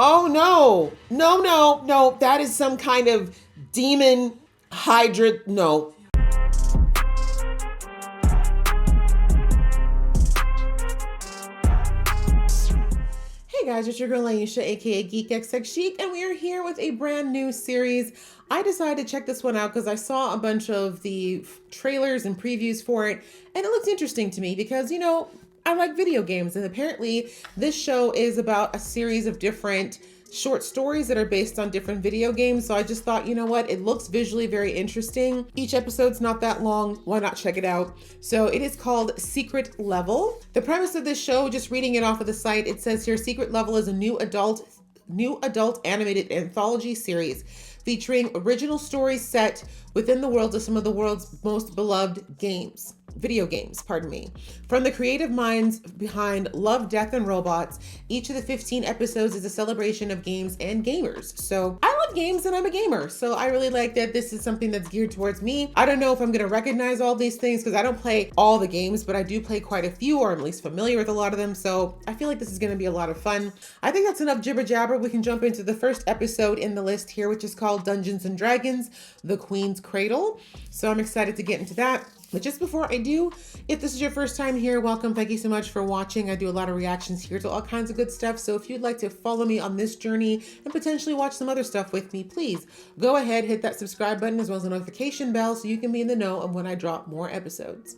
Oh no. No, no, no. That is some kind of demon hydra. No. Hey guys, it's your girl Aisha, aka Geek XX Chic, and we are here with a brand new series. I decided to check this one out because I saw a bunch of the trailers and previews for it, and it looks interesting to me because, you know, I like video games, and apparently this show is about a series of different short stories that are based on different video games. So I just thought, you know what, it looks visually very interesting. Each episode's not that long. Why not check it out? So it is called Secret Level. The premise of this show, just reading it off of the site, it says here, Secret Level is a new adult animated anthology series featuring original stories set within the worlds of some of the world's most beloved video games, From the creative minds behind Love, Death, and Robots, each of the 15 episodes is a celebration of games and gamers. So I love games and I'm a gamer. So I really like that this is something that's geared towards me. I don't know if I'm going to recognize all these things because I don't play all the games, but I do play quite a few, or I'm at least familiar with a lot of them. So I feel like this is going to be a lot of fun. I think that's enough jibber jabber. We can jump into the first episode in the list here, which is called Dungeons and Dragons, The Queen's Cradle. So I'm excited to get into that. But just before I do, if this is your first time here, welcome. Thank you so much for watching. I do a lot of reactions here to all kinds of good stuff. So if you'd like to follow me on this journey and potentially watch some other stuff with me, please go ahead, hit that subscribe button as well as the notification bell so you can be in the know of when I drop more episodes.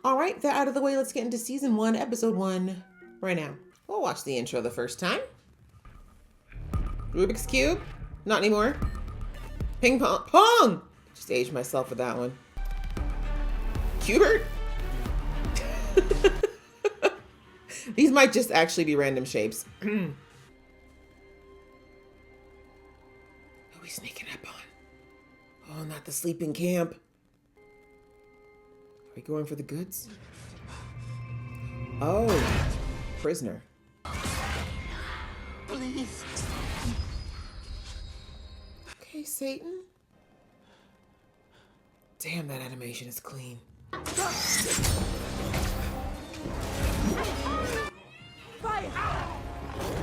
All right, that out of the way, let's get into season 1, episode 1 right now. We'll watch the intro the first time. Rubik's Cube? Not anymore. Ping pong. Pong! Just aged myself with that one. Cubert? These might just actually be random shapes. Who are we sneaking up on? Oh, not the sleeping camp. Are we going for the goods? Oh, prisoner. Please. Okay, Satan. Damn, that animation is clean.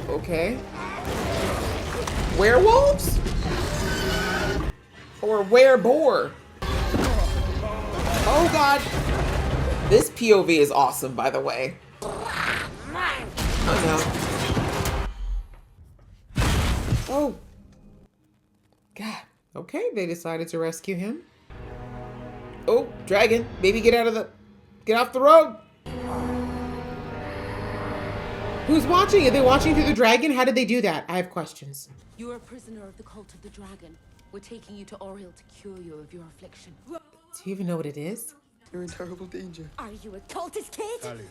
Okay. Werewolves? Or werebore? Oh god. This POV is awesome, by the way. Oh no. Oh. God. Okay, they decided to rescue him. Oh, dragon. Baby, get off the road. Who's watching? Are they watching through the dragon? How did they do that? I have questions. You are a prisoner of the cult of the dragon. We're taking you to Oriel to cure you of your affliction. Do you even know what it is? You're in terrible danger. Are you a cultist, kid? Kali,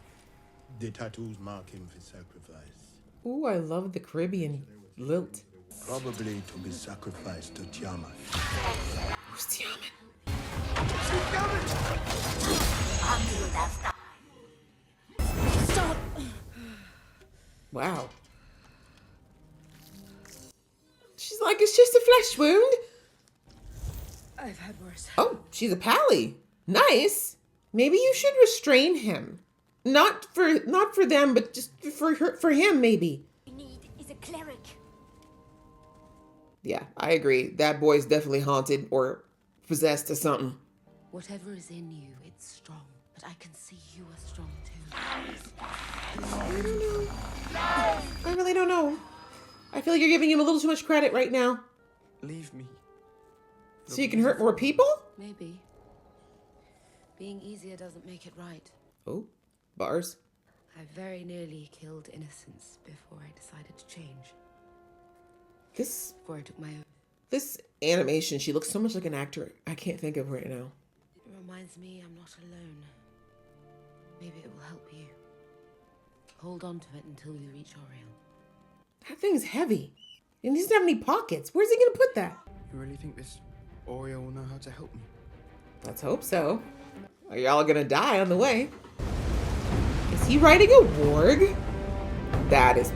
the tattoos mark him for sacrifice. Ooh, I love the Caribbean lilt. Probably to be sacrificed to Tiamat. Who's Tiamat? Stop! Wow. She's like, it's just a flesh wound. I've had worse. Oh, she's a pally. Nice. Maybe you should restrain him. Not for them, but just for him, maybe. What we need is a cleric. Yeah, I agree. That boy's definitely haunted or possessed or something. Whatever is in you, it's strong. But I can see you are strong too. I don't know. I really don't know. I feel like you're giving him a little too much credit right now. Leave me. So you can hurt more people? Maybe. Being easier doesn't make it right. Oh, bars. I very nearly killed innocents before I decided to change. Before I took my own. This animation, she looks so much like an actor I can't think of right now. It reminds me I'm not alone. Maybe it will help you. Hold on to it until you reach Oriel. That thing's heavy. And he doesn't have any pockets. Where's he gonna put that? You really think this Oriel will know how to help me? Let's hope so. Are y'all gonna die on the way? Is he riding a warg? That is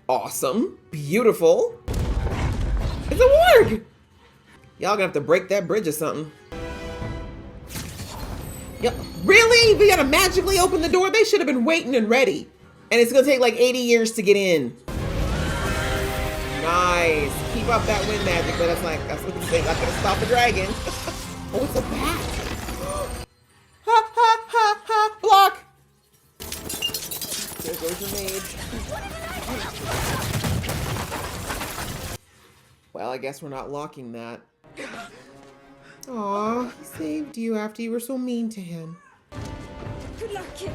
awesome. Beautiful. It's a warg! Y'all gonna have to break that bridge or something. Yep. Really? We gotta magically open the door? They should have been waiting and ready. And it's gonna take like 80 years to get in. keep up that wind magic, but it's like, that's what they say, not gonna stop the dragon. Oh, it's a bat. Ha, ha, ha, ha, block. There goes your mage. Well, I guess we're not locking that. Aw, he saved you after you were so mean to him. Good luck, kid.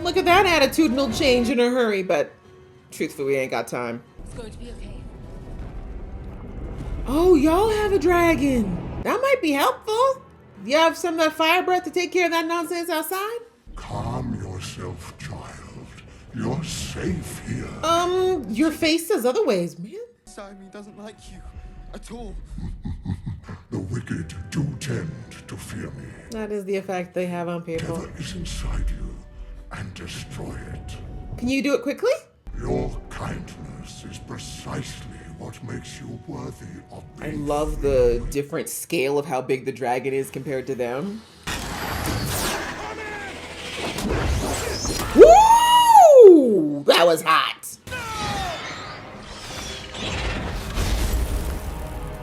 Look at that attitudinal change in a hurry, but truthfully, we ain't got time. It's going to be okay. Oh, y'all have a dragon. That might be helpful. You have some of that fire breath to take care of that nonsense outside? Calm yourself, child. You're safe here. Your face says other ways, man. Simon doesn't like you at all. The wicked do tend to fear me. That is the effect they have on people. Whatever is inside you, and destroy it. Can you do it quickly? Your kindness is precisely what makes you worthy of I being. love the different scale of how big the dragon is compared to them. Woo! That was hot.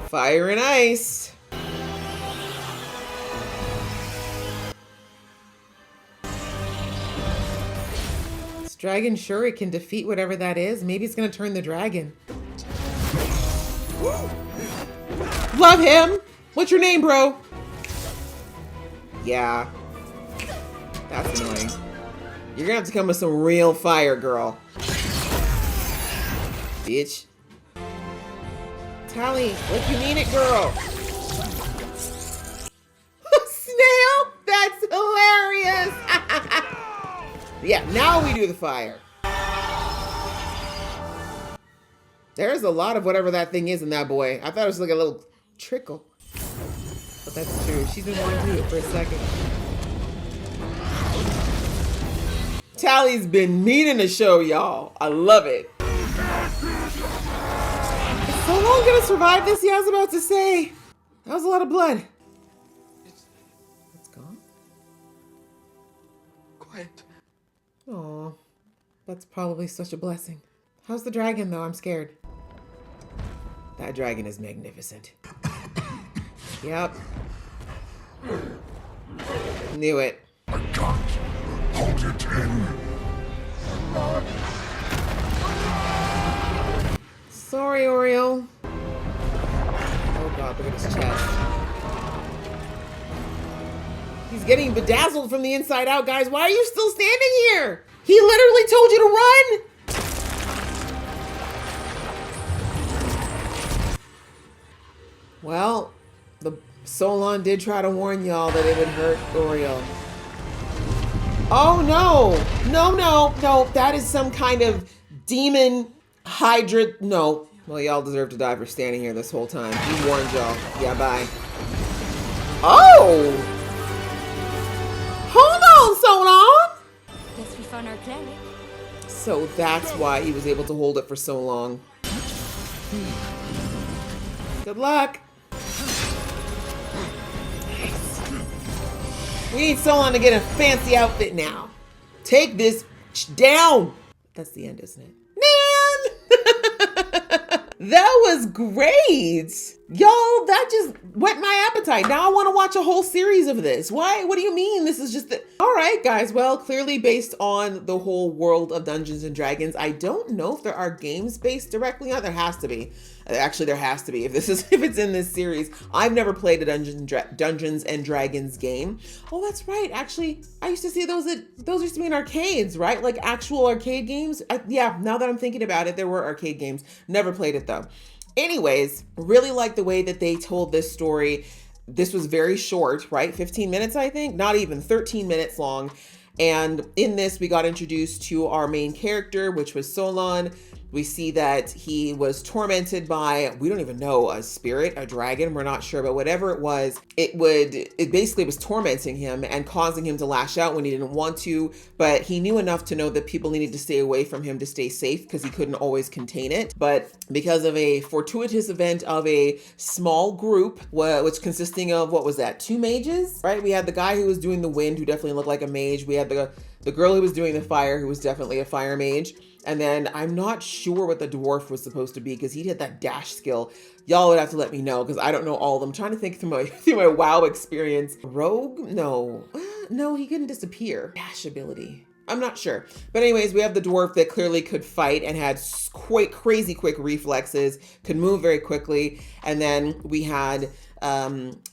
Fire and ice. This dragon sure it can defeat whatever that is. Maybe it's gonna turn the dragon. Love him. What's your name, bro? Yeah. That's annoying. You're gonna have to come with some real fire, girl. Bitch. Tally, like you mean it, girl. Snail? That's hilarious. Yeah, now we do the fire. There's a lot of whatever that thing is in that boy. I thought it was like a little trickle. But that's true. She's been wanting to do it for a second. Tally's been needing to show y'all. I love it. Is Solon gonna survive this? Yeah, I was about to say. That was a lot of blood. It's gone? Quiet. Aw. That's probably such a blessing. How's the dragon, though? I'm scared. That dragon is magnificent. Yep. Knew it. I can't hold it in. Sorry, Oriole. Oh god, look at his chest. He's getting bedazzled from the inside out, guys. Why are you still standing here? He literally told you to run! Well, the Solon did try to warn y'all that it would hurt Oriole. Oh no! No, no, no. That is some kind of demon hydra. No. Well, y'all deserve to die for standing here this whole time. He warned y'all. Yeah, bye. Oh! Hold on, Solon! Guess we found our cleric. So that's why he was able to hold it for so long. Good luck. Nice. We need Solon to get a fancy outfit now. Take this down. That's the end, isn't it? Man! That was great. Y'all, that just whet my appetite. Now I want to watch a whole series of this. Why? What do you mean? This is just the... All right, guys. Well, clearly based on the whole world of Dungeons and Dragons. I don't know if there are games based directly on it. There has to be. Actually, there has to be if it's in this series. I've never played a Dungeons and Dragons game. Oh, that's right. Actually, I used to see those used to be in arcades, right? Like actual arcade games. Yeah, now that I'm thinking about it, there were arcade games. Never played it though. Anyways, really like the way that they told this story. This was very short, right? 15 minutes, I think, not even 13 minutes long. And in this, we got introduced to our main character, which was Solon. We see that he was tormented by, we don't even know, a spirit, a dragon, we're not sure, but whatever it was, it basically was tormenting him and causing him to lash out when he didn't want to, but he knew enough to know that people needed to stay away from him to stay safe because he couldn't always contain it. But because of a fortuitous event of a small group, which consisting of, what was that, 2 mages, right? We had the guy who was doing the wind, who definitely looked like a mage. We had the girl who was doing the fire, who was definitely a fire mage. And then I'm not sure what the dwarf was supposed to be because he had that dash skill. Y'all would have to let me know because I don't know all of them. I'm trying to think through my through my WoW experience. Rogue? No. No, he couldn't disappear. Dash ability. I'm not sure. But anyways, we have the dwarf that clearly could fight and had quite crazy quick reflexes, could move very quickly. And then we had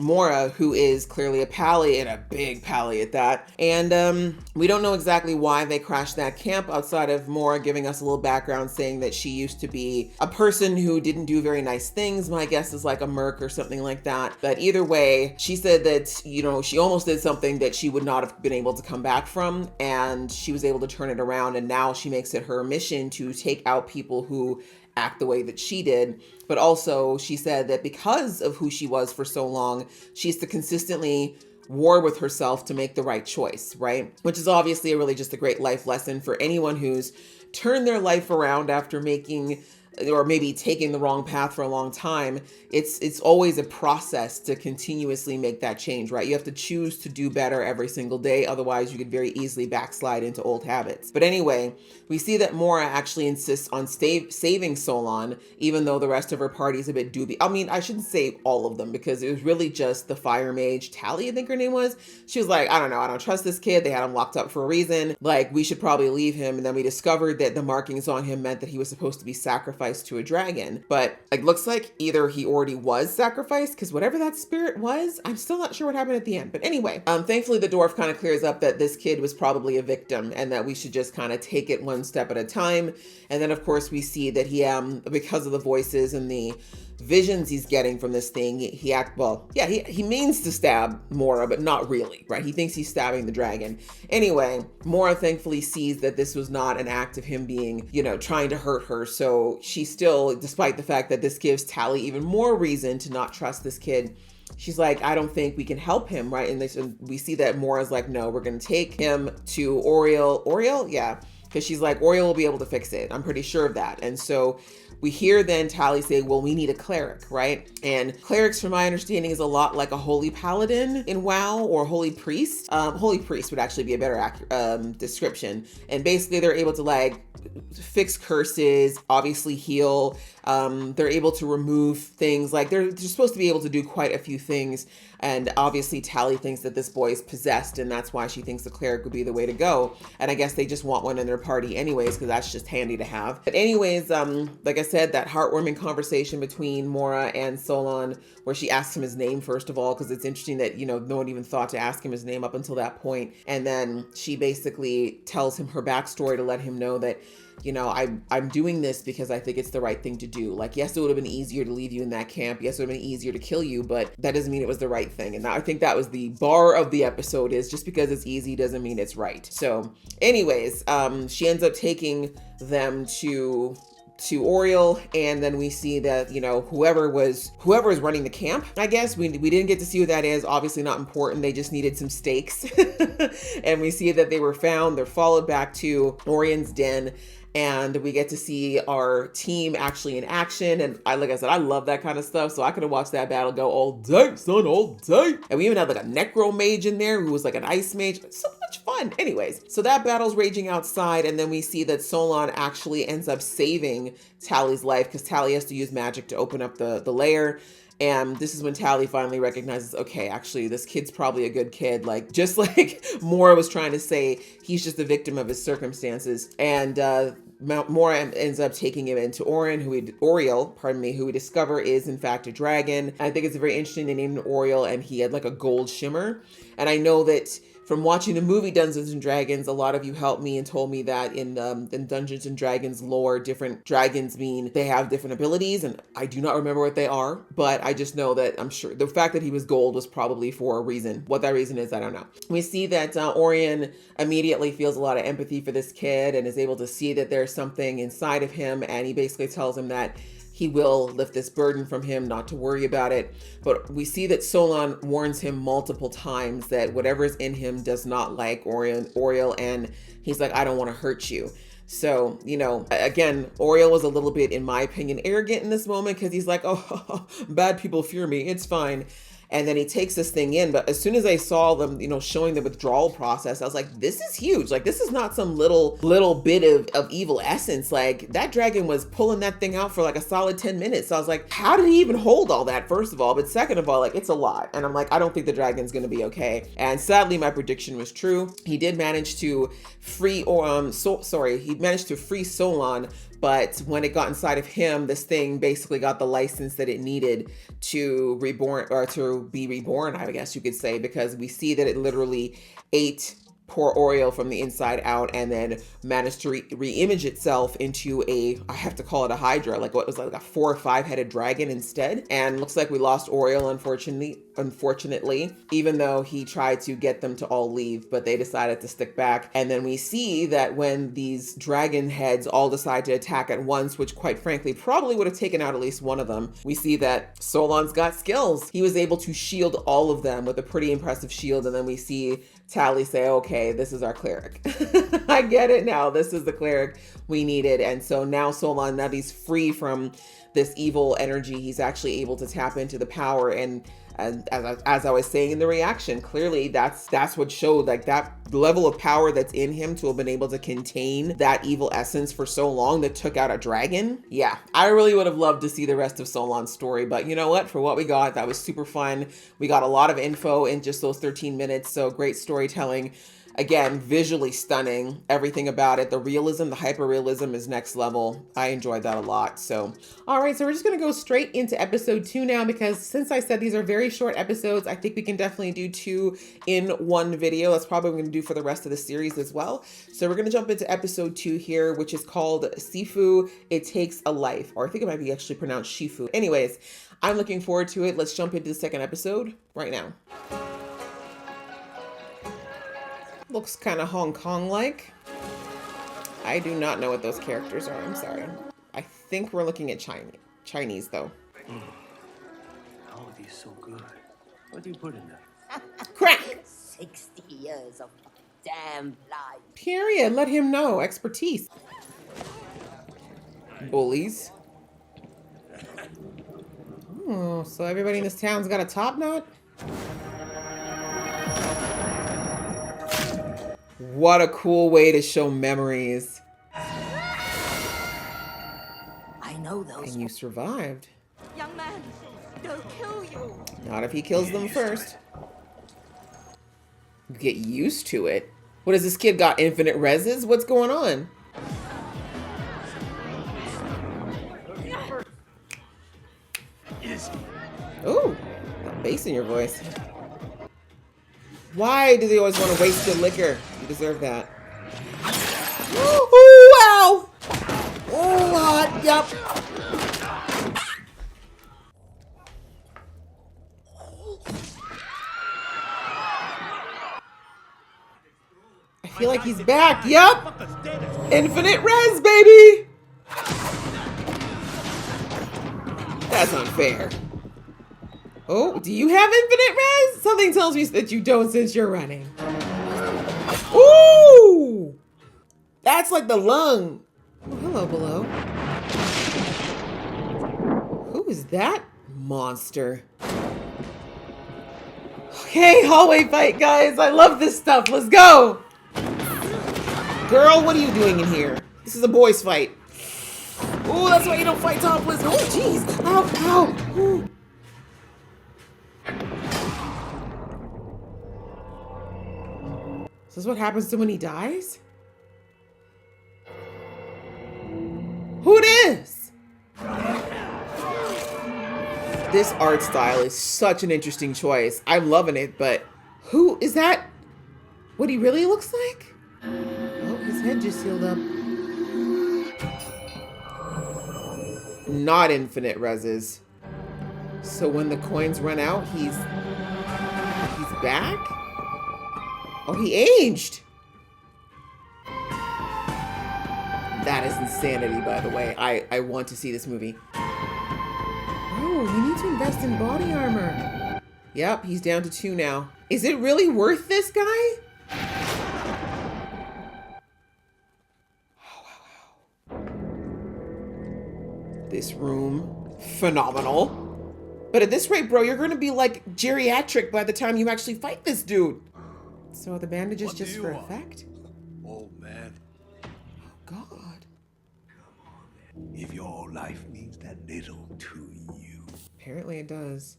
Mora, who is clearly a pally, and a big pally at that. And we don't know exactly why they crashed that camp outside of Mora giving us a little background saying that she used to be a person who didn't do very nice things. My guess is like a merc or something like that. But either way, she said that, you know, she almost did something that she would not have been able to come back from, and she was able to turn it around, and now she makes it her mission to take out people who act the way that she did. But also she said that because of who she was for so long, she has to consistently war with herself to make the right choice, right? Which is obviously really just a great life lesson for anyone who's turned their life around after making or maybe taking the wrong path for a long time. It's always a process to continuously make that change, right? You have to choose to do better every single day. Otherwise, you could very easily backslide into old habits. But anyway, we see that Mora actually insists on saving Solon, even though the rest of her party is a bit dubious. I mean, I shouldn't say all of them because it was really just the fire mage, Tally, I think her name was. She was like, I don't know, I don't trust this kid. They had him locked up for a reason. Like, we should probably leave him. And then we discovered that the markings on him meant that he was supposed to be sacrificed to a dragon. But it looks like either he already was sacrificed, because whatever that spirit was, I'm still not sure what happened at the end. But anyway, thankfully the dwarf kind of clears up that this kid was probably a victim and that we should just kind of take it one step at a time. And then of course we see that he, because of the voices and the visions he's getting from this thing, he means to stab Mora, but not really, right? He thinks he's stabbing the dragon. Anyway, Mora thankfully sees that this was not an act of him being, you know, trying to hurt her. So she still, despite the fact that this gives Tally even more reason to not trust this kid, she's like, I don't think we can help him, right? And we see that Mora's like, no, we're going to take him to Auriel. Auriel? Yeah. Because she's like, Auriel will be able to fix it. I'm pretty sure of that. And so we hear then Tally say, well, we need a cleric, right? And clerics, from my understanding, is a lot like a holy paladin in WoW, or holy priest. Holy priest would actually be a better description. And basically they're able to like fix curses, obviously heal. They're able to remove things. Like they're supposed to be able to do quite a few things. And obviously Tally thinks that this boy is possessed, and that's why she thinks the cleric would be the way to go. And I guess they just want one in their party anyways, because that's just handy to have. But anyways, like I said, that heartwarming conversation between Mora and Solon, where she asks him his name first of all, because it's interesting that, you know, no one even thought to ask him his name up until that point. And then she basically tells him her backstory to let him know that, you know, I'm doing this because I think it's the right thing to do. Like, yes, it would have been easier to leave you in that camp. Yes, it would have been easier to kill you, but that doesn't mean it was the right thing. And I think that was the bar of the episode, is just because it's easy doesn't mean it's right. So anyways, she ends up taking them to Auriel, and then we see that, you know, whoever is running the camp, I guess, we didn't get to see who that is. Obviously not important. They just needed some stakes. And we see that they were found. They're followed back to Orion's den, and we get to see our team actually in action. And like I said, I love that kind of stuff. So I could have watched that battle go all day, son, all day. And we even had like a necro mage in there who was like an ice mage. So much fun. Anyways, so that battle's raging outside. And then we see that Solon actually ends up saving Tally's life, because Tally has to use magic to open up the lair. And this is when Tally finally recognizes, okay, actually, this kid's probably a good kid. Like, just like Mora was trying to say, he's just a victim of his circumstances. And Mora ends up taking him into Auriel, who we discover is in fact a dragon. I think it's very interesting they named him Auriel, and he had like a gold shimmer. And I know that from watching the movie Dungeons and Dragons, a lot of you helped me and told me that in Dungeons and Dragons lore, different dragons mean they have different abilities, and I do not remember what they are, but I just know that I'm sure the fact that he was gold was probably for a reason. What that reason is, I don't know. We see that Orion immediately feels a lot of empathy for this kid and is able to see that there's something inside of him, and he basically tells him that he will lift this burden from him, not to worry about it. But we see that Solon warns him multiple times that whatever is in him does not like Auriel, and he's like, I don't want to hurt you. So, you know, again, Auriel was a little bit, in my opinion, arrogant in this moment, because he's like, oh, bad people fear me, it's fine. And then he takes this thing in. But as soon as I saw them, showing the withdrawal process, I was like, this is huge. Like, this is not some little bit of evil essence. Like, that dragon was pulling that thing out for like a solid 10 minutes. So I was like, how did he even hold all that, first of all? But second of all, like, it's a lot. And I'm like, I don't think the dragon's gonna be okay. And sadly, my prediction was true. He did manage to free, he managed to free Solon, but when it got inside of him, this thing basically got the license that it needed to be reborn, I guess you could say, because we see that it literally ate poor Oriel from the inside out and then managed to re-image itself into I have to call it a Hydra, like what was like a 4 or 5 headed dragon instead. And looks like we lost Oriel, unfortunately, even though he tried to get them to all leave, but they decided to stick back. And then we see that when these dragon heads all decide to attack at once, which quite frankly probably would have taken out at least one of them, we see that Solon's got skills. He was able to shield all of them with a pretty impressive shield. And then we see Tally say, okay, this is our cleric. I get it now. This is the cleric we needed. And so now Solon, now he's free from this evil energy. He's actually able to tap into the power. And as I was saying in the reaction, clearly that's what showed, like, that level of power that's in him to have been able to contain that evil essence for so long that took out a dragon. Yeah, I really would have loved to see the rest of Solon's story, but you know what? For what we got, that was super fun. We got a lot of info in just those 13 minutes, so great storytelling. Again, visually stunning, everything about it. The realism, the hyper-realism is next level. I enjoyed that a lot. So, all right, so we're just gonna go straight into episode 2 now, because since I said these are very short episodes, I think we can definitely do 2 in one video. That's probably what we're gonna do for the rest of the series as well. So we're gonna jump into episode 2 here, which is called Sifu, It Takes a Life, or I think it might be actually pronounced Shifu. Anyways, I'm looking forward to it. Let's jump into the second episode right now. Looks kind of Hong Kong-like. I do not know what those characters are. I'm sorry. I think we're looking at Chinese though. How are these so good? What do you put in them? Crack! 60 years of damn life. Period. Let him know. Expertise. Bullies. Oh, so everybody in this town's got a top knot? What a cool way to show memories. I know those. And you survived. Young man, they'll kill you. Not if he kills them first. Get used to it. What has this kid got? Infinite reses? What's going on? Ooh, that bass in your voice. Why do they always want to waste good liquor? You deserve that. Oh, wow! Oh, hot, yep. I feel like he's back. Yep. Infinite res, baby. That's unfair. Oh, do you have infinite res? Something tells me that you don't since you're running. Ooh! That's like the lung. Oh, hello, below. Who is that monster? Okay, hallway fight, guys. I love this stuff. Let's go. Girl, what are you doing in here? This is a boys' fight. Oh, that's why you don't fight topless. Oh, jeez. Ow, ow. Ooh. Is this what happens to when he dies? Who this? This art style is such an interesting choice. I'm loving it, but who is that? What he really looks like? Oh, his head just healed up. Not infinite reses. So when the coins run out, he's back? Oh, he aged. That is insanity, by the way. I want to see this movie. Oh, you need to invest in body armor. Yep, he's down to 2 now. Is it really worth this, guy? This room, phenomenal. But at this rate, bro, you're gonna be like geriatric by the time you actually fight this dude. So the bandage is What do just you for want? effect? Old man, God. If your life means that little to you. Apparently it does.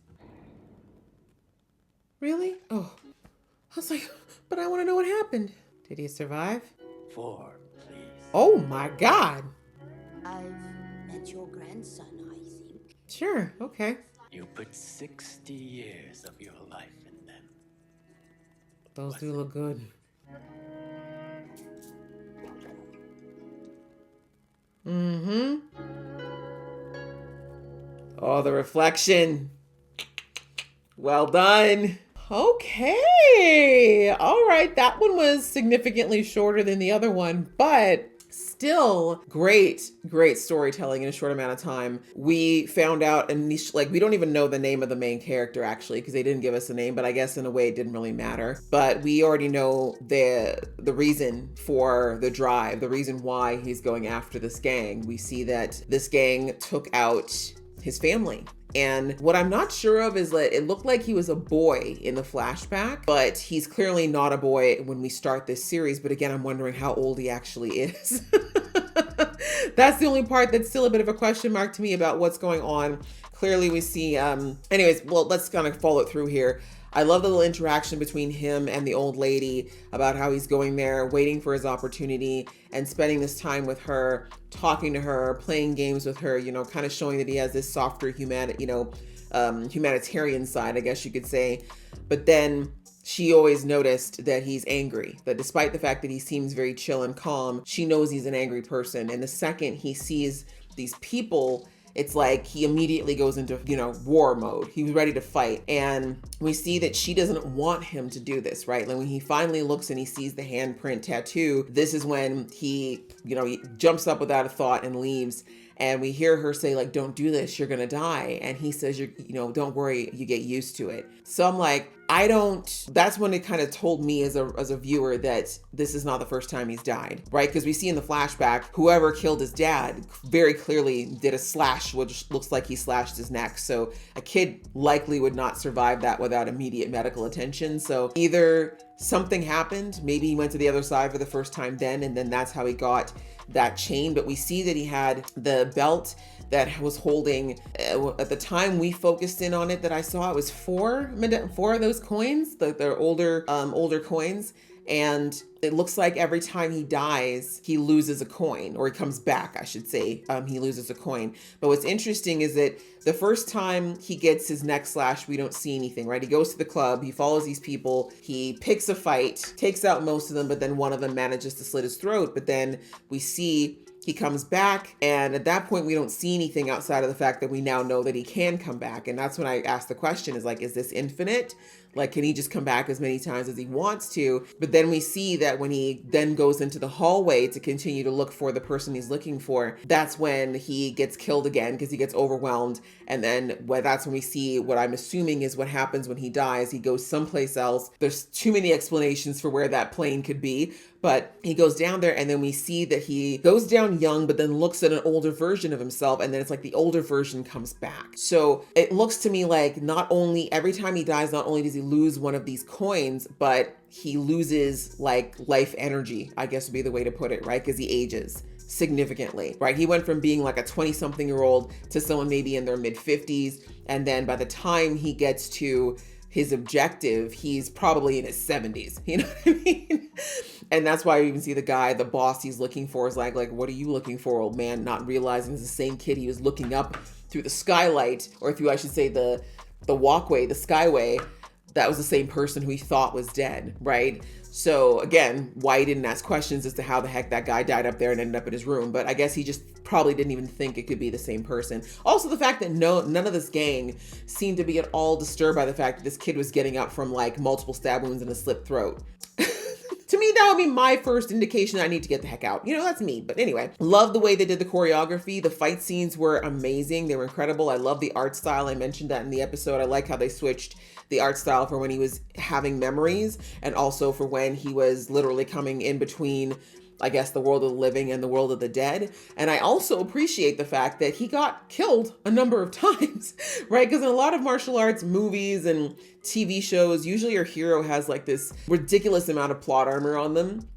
Really? Oh. I was like, but I want to know what happened. Did he survive? 4, please. Oh my God. I've met your grandson, I think. Sure, okay. You put 60 years of your life in them. Those do look good. Mm-hmm. Oh, the reflection. Well done. Okay. All right. That one was significantly shorter than the other one, but still great storytelling in a short amount of time. We found out, and like, we don't even know the name of the main character actually, because they didn't give us a name, but I guess in a way it didn't really matter. But we already know the reason for the drive, the reason why he's going after this gang. We see that this gang took out his family. And what I'm not sure of is that it looked like he was a boy in the flashback, but he's clearly not a boy when we start this series. But again, I'm wondering how old he actually is. That's the only part that's still a bit of a question mark to me about what's going on. Clearly we see, anyways, well, let's kind of follow it through here. I love the little interaction between him and the old lady about how he's going there, waiting for his opportunity and spending this time with her, talking to her, playing games with her, you know, kind of showing that he has this softer humanitarian side, I guess you could say. But then she always noticed that he's angry, that despite the fact that he seems very chill and calm, she knows he's an angry person. And the second he sees these people, it's like he immediately goes into, war mode. He was ready to fight. And we see that she doesn't want him to do this, right? Like when he finally looks and he sees the handprint tattoo, this is when he jumps up without a thought and leaves. And we hear her say, like, don't do this, you're gonna die. And he says, don't worry, you get used to it. So I'm like, that's when it kind of told me as a viewer that this is not the first time he's died, right? Because we see in the flashback, whoever killed his dad very clearly did a slash, which looks like he slashed his neck. So a kid likely would not survive that without immediate medical attention. So either something happened, maybe he went to the other side for the first time then, and then that's how he got that chain. But we see that he had the belt that was holding, at the time we focused in on it, that I saw, it was four of those coins, the older coins. And it looks like every time he dies, he loses a coin, or he comes back, I should say. He loses a coin. But what's interesting is that the first time he gets his neck slashed, we don't see anything, right? He goes to the club, he follows these people, he picks a fight, takes out most of them, but then one of them manages to slit his throat. But then we see he comes back, and at that point we don't see anything outside of the fact that we now know that he can come back. And that's when I asked the question, is like, is this infinite? Like, can he just come back as many times as he wants to? But then we see that when he then goes into the hallway to continue to look for the person he's looking for, that's when he gets killed again because he gets overwhelmed. And then that's when we see what I'm assuming is what happens when he dies. He goes someplace else. There's too many explanations for where that plane could be, but he goes down there, and then we see that he goes down young, but then looks at an older version of himself. And then it's like the older version comes back. So it looks to me like not only every time he dies, not only does he lose one of these coins, but he loses like life energy, I guess would be the way to put it, right? Because he ages significantly, right? He went from being like a 20-something-year-old to someone maybe in their mid-50s. And then by the time he gets to his objective, he's probably in his 70s. You know what I mean? And that's why you even see the boss he's looking for is like, what are you looking for, old man? Not realizing it's the same kid he was looking up through the skylight, or through, I should say, the walkway, the skyway. That was the same person who he thought was dead, right? So again, why he didn't ask questions as to how the heck that guy died up there and ended up in his room. But I guess he just probably didn't even think it could be the same person. Also, the fact that none of this gang seemed to be at all disturbed by the fact that this kid was getting up from like multiple stab wounds and a slit throat. To me, that would be my first indication I need to get the heck out. That's me. But anyway, love the way they did the choreography. The fight scenes were amazing. They were incredible. I love the art style. I mentioned that in the episode. I like how they switched the art style for when he was having memories, and also for when he was literally coming in between I guess, the world of the living and the world of the dead. And I also appreciate the fact that he got killed a number of times, right? Because in a lot of martial arts movies and TV shows, usually your hero has like this ridiculous amount of plot armor on them,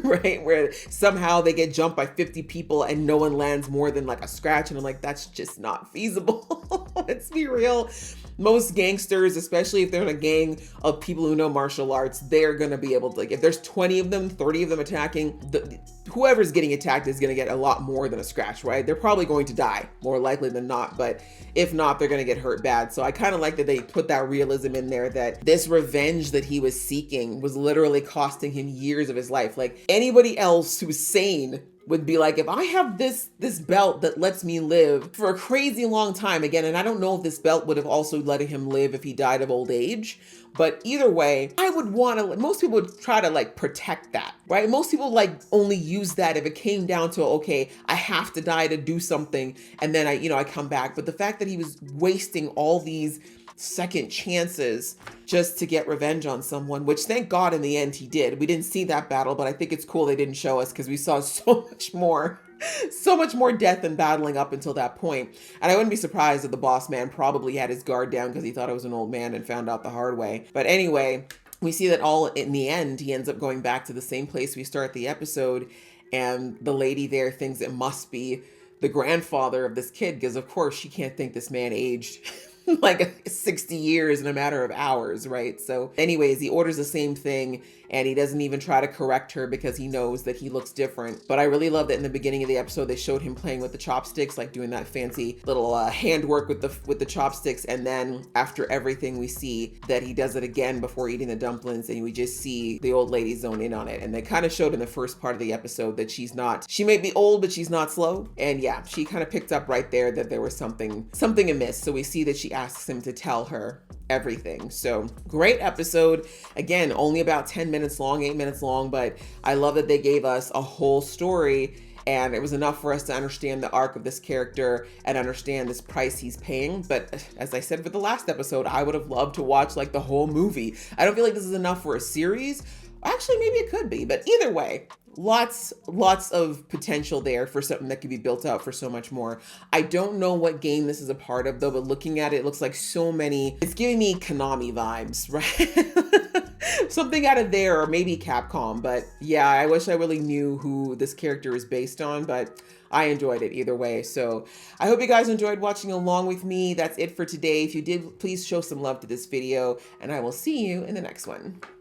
right? Where somehow they get jumped by 50 people and no one lands more than like a scratch. And I'm like, that's just not feasible. Let's be real. Most gangsters, especially if they're in a gang of people who know martial arts, they're going to be able to, like, if there's 20 of them, 30 of them attacking, whoever's getting attacked is going to get a lot more than a scratch, right? They're probably going to die, more likely than not, but if not, they're going to get hurt bad. So I kind of like that they put that realism in there, that this revenge that he was seeking was literally costing him years of his life. Like, anybody else who's sane would be like, if I have this belt that lets me live for a crazy long time again, and I don't know if this belt would have also let him live if he died of old age, but either way, I would want to, most people would try to like protect that, right? Most people like only use that if it came down to, okay, I have to die to do something, and then I come back. But the fact that he was wasting all these second chances just to get revenge on someone, which thank God in the end he did. We didn't see that battle, but I think it's cool they didn't show us, because we saw so much more death and battling up until that point. And I wouldn't be surprised if the boss man probably had his guard down because he thought it was an old man and found out the hard way. But anyway, we see that all in the end, he ends up going back to the same place we start the episode, and the lady there thinks it must be the grandfather of this kid, because of course she can't think this man aged like 60 years in a matter of hours, right? So anyways, he orders the same thing, and he doesn't even try to correct her because he knows that he looks different. But I really love that in the beginning of the episode, they showed him playing with the chopsticks, like doing that fancy little handwork with the chopsticks. And then after everything, we see that he does it again before eating the dumplings, and we just see the old lady zone in on it. And they kind of showed in the first part of the episode that she may be old, but she's not slow. And yeah, she kind of picked up right there that there was something amiss. So we see that she asks him to tell her everything. So great episode. Again, only about 10 minutes long, 8 minutes long, but I love that they gave us a whole story, and it was enough for us to understand the arc of this character and understand this price he's paying. But as I said for the last episode, I would have loved to watch like the whole movie. I don't feel like this is enough for a series. Actually, maybe it could be, but either way, lots of potential there for something that could be built out for so much more. I don't know what game this is a part of though, but looking at it, it looks like so many, it's giving me Konami vibes, right? Something out of there, or maybe Capcom. But yeah, I wish I really knew who this character is based on, but I enjoyed it either way. So I hope you guys enjoyed watching along with me. That's it for today. If you did, please show some love to this video, and I will see you in the next one.